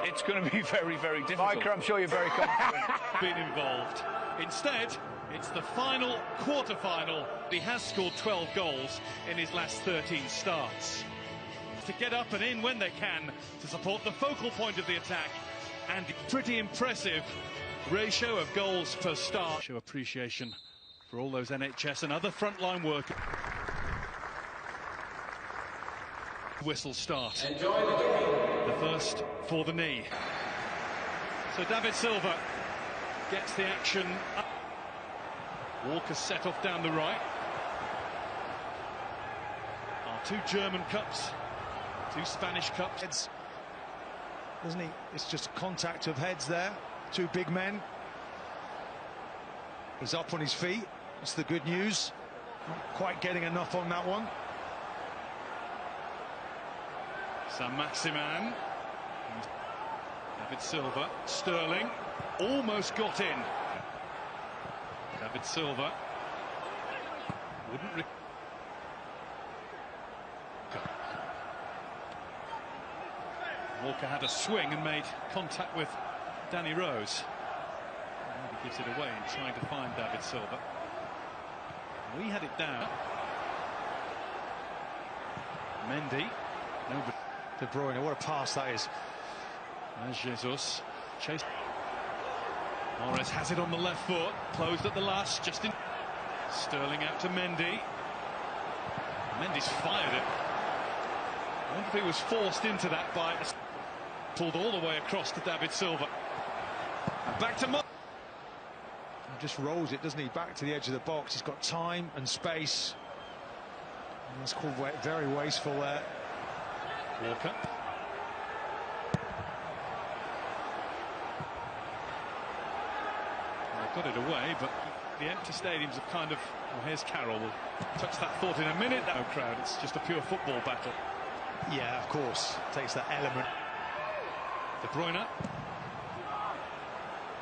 it's going to be very, very difficult. Micah, I'm sure you're very confident. Been involved. Instead, it's the final quarter-final. He has scored 12 goals in his last 13 starts. To get up and in when they can to support the focal point of the attack, and pretty impressive ratio of goals per start. Show appreciation for all those NHS and other frontline workers. Whistle start. Enjoy the game. The first for the knee. So David Silva gets the action up. Walker set off down the right. Our two German cups, two Spanish cups. Heads, doesn't he? It's just a contact of heads there. Two big men. He's up on his feet. That's the good news. Not quite getting enough on that one. Saint-Maximin. David Silva. Sterling almost got in. David Silva wouldn't. Walker had a swing and made contact with Danny Rose. And he gives it away in trying to find David Silva. We had it down. Mendy. No. De Bruyne, what a pass that is. There's Jesus. Chase. Morris has it on the left foot. Closed at the last. Just in. Sterling out to Mendy. Mendy's fired it. I wonder if he was forced into that by. Pulled all the way across to David Silva. And back to He just rolls it, doesn't he? Back to the edge of the box. He's got time and space. And that's called very wasteful there. Walker. Well, got it away, but the empty stadiums have kind of. Well, here's Carroll. We'll touch that thought in a minute. No crowd. It's just a pure football battle. Yeah, of course. Takes that element. De Bruyne.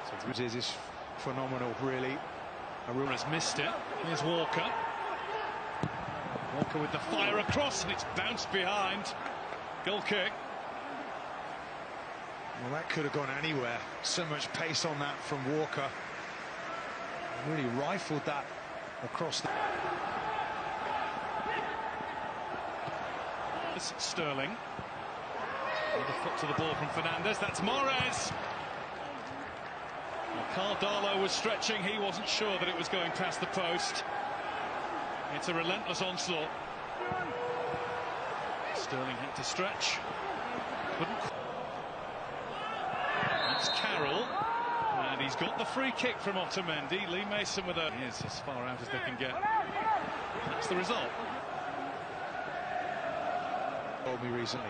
So this is phenomenal, really. Aruna has missed it. Here's Walker. Walker with the fire across, and it's bounced behind. Goal kick. Well, that could have gone anywhere. So much pace on that from Walker. Really rifled that across the... Sterling. With the foot to the ball from Fernandez. That's Morez. Well, Carl Darlow was stretching. He wasn't sure that it was going past the post. It's a relentless onslaught. Sterling had to stretch. Couldn't. That's Carroll. And he's got the free kick from Otamendi. Lee Mason with a... He is as far out as they can get. That's the result. Told me recently.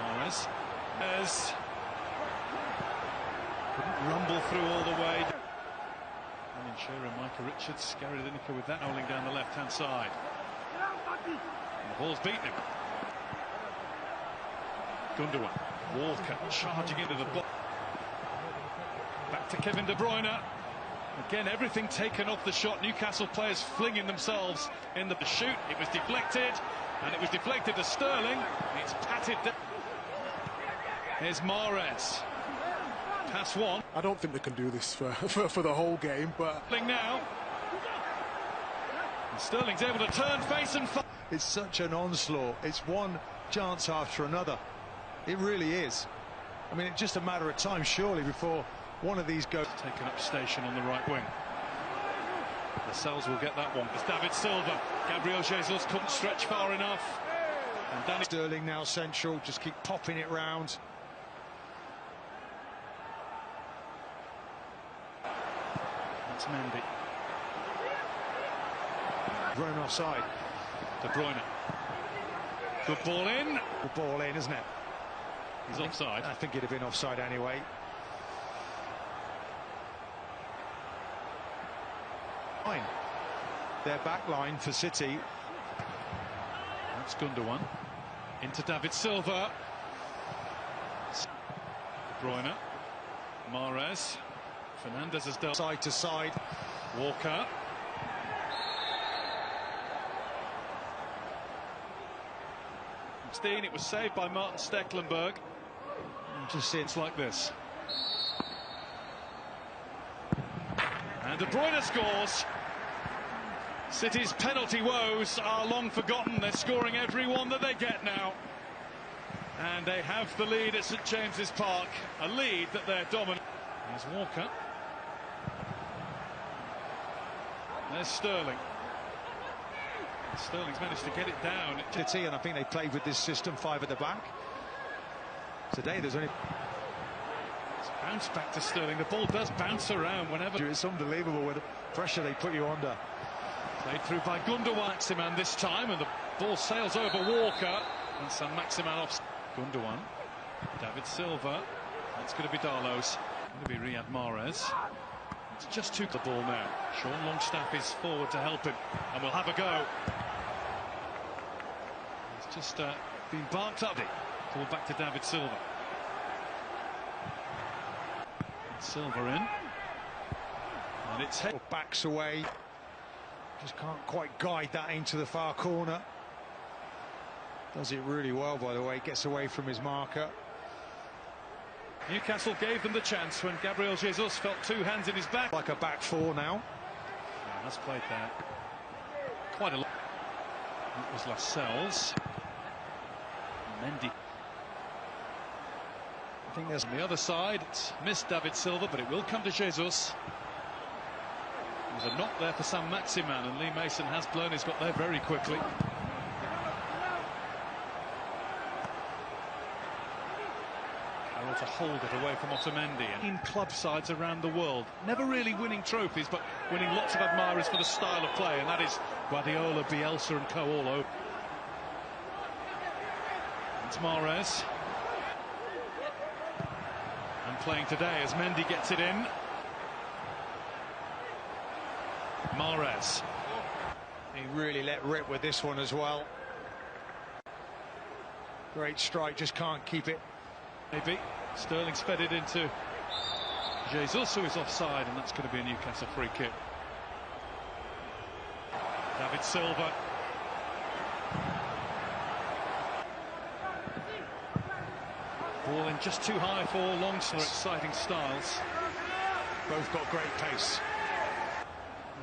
Morris as couldn't rumble through all the way. Alan Shearer and Micah Richards, Gary Lineker with that howling down the left-hand side. And the ball's beaten him. Gundogan, Walker charging into the block. Back to Kevin De Bruyne. Again, everything taken off the shot. Newcastle players flinging themselves in the shoot. It was deflected, and it was deflected to Sterling. It's patted down. Here's Mahrez. Pass one. I don't think they can do this for the whole game, but... Now. And Sterling's able to turn, face and fire. It's such an onslaught. It's one chance after another. It really is. I mean, it's just a matter of time, surely, before one of these goes. Taken up station on the right wing. Lascelles will get that one. It's David Silva. Gabriel Jesus couldn't stretch far enough. And Danny Sterling now central, just keep popping it round. That's Mendy. Thrown offside. De Bruyne. Good ball in. Good ball in, isn't it? He's offside. I think it'd have been offside anyway. Fine. Their back line for City. That's Gundogan. Into David Silva. De Bruyne. Mahrez. Fernandez has dealt. Side to side. Walker. 16, it was saved by Martin Stecklenburg. Just see It's like this. And De Bruyne scores. City's penalty woes are long forgotten. They're scoring every one that they get now. And they have the lead at St James's Park. A lead that they're dominant. There's Walker. There's Sterling. Sterling's managed to get it down. and I think they played with this system, 5 at the back. Today there's only... It's bounced back to Sterling. The ball does bounce around whenever... It's unbelievable with the pressure they put you under. Played through by Gundogan this time, and the ball sails over Walker. And Saint-Maximin off. Gundogan. David Silva. That's going to be Darlow's. Going to be Riyad Mahrez. It's just the ball now. Sean Longstaff is forward to help him, and we'll have a go. It's just been barked up. Ball back to David Silva. Silva in. And it's backs away. Just can't quite guide that into the far corner. Does it really well, by the way. Gets away from his marker. Newcastle gave them the chance when Gabriel Jesus felt 2 hands in his back. Like a back 4 now. Yeah, that's played there quite a lot. It was Lascelles. Mendy. I think there's on the other side. It's missed David Silva, but it will come to Jesus. There's a knock there for Saint-Maximin, and Lee Mason has blown. He's got there very quickly. Carroll to hold it away from Otamendi. In club sides around the world, never really winning trophies, but winning lots of admirers for the style of play, and that is Guardiola, Bielsa and co all over. It's Mahrez. And playing today as Mendy gets it in. Mahrez. He really let rip with this one as well. Great strike, just can't keep it. Maybe. Sterling's fed it into Jesus, who is offside, and that's going to be a Newcastle free kick. David Silva. Ball in just too high for Longstaff. Exciting styles. Both got great pace.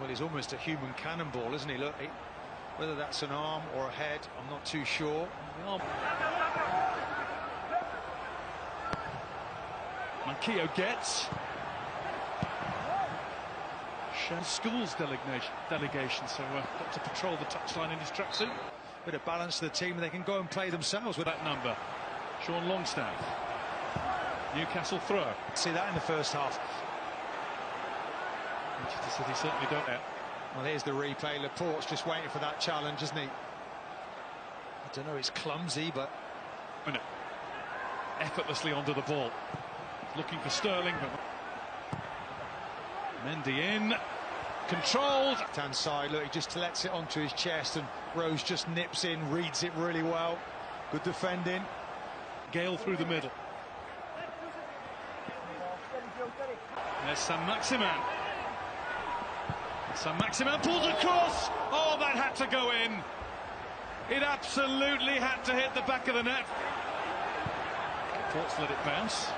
Well, he's almost a human cannonball, isn't he? Look, whether that's an arm or a head, I'm not too sure. Manquillo gets. School's delegation, so got to patrol the touchline in his tracksuit. Bit of balance to the team, and they can go and play themselves with that number. Sean Longstaff. Newcastle throw. See that in the first half. Manchester City certainly don't. Well, here's the replay. Laporte's just waiting for that challenge, isn't he? I don't know, it's clumsy, but... Oh, no. Effortlessly onto the ball. Looking for Sterling, but... Mendy in. Controlled. Left-hand side, look, he just lets it onto his chest, and Rose just nips in, reads it really well. Good defending. Gale through the middle. There's Saint-Maximin. Saint-Maximin pulls across. Oh, that had to go in. It absolutely had to hit the back of the net. Forts let it bounce.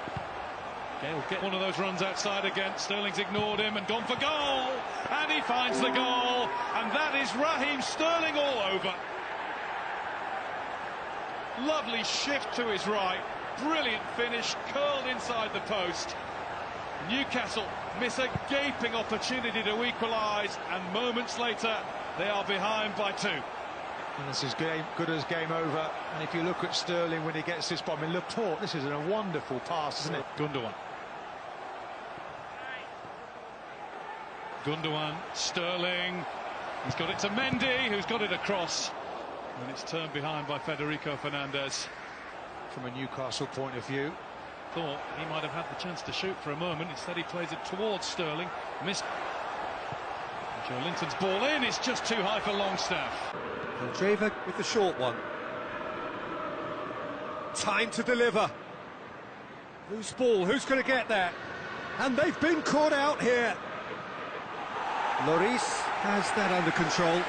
Gale get one of those runs outside again. Sterling's ignored him and gone for goal. And he finds the goal. And that is Raheem Sterling all over. Lovely shift to his right. Brilliant finish, curled inside the post. Newcastle miss a gaping opportunity to equalise, and moments later they are behind by 2. And this is good as game over. And if you look at Sterling when he gets this bomb in Laporte, this is a wonderful pass, isn't it? Gundogan, Sterling, he's got it to Mendy, who's got it across, and it's turned behind by Federico Fernandez. From a Newcastle point of view, thought he might have had the chance to shoot for a moment. Instead he plays it towards Sterling. Missed. Joe Linton's ball in. It's just too high for Longstaff. Draver with the short one. Time to deliver. Loose ball. Who's going to get there? And they've been caught out here. Lloris has that under control.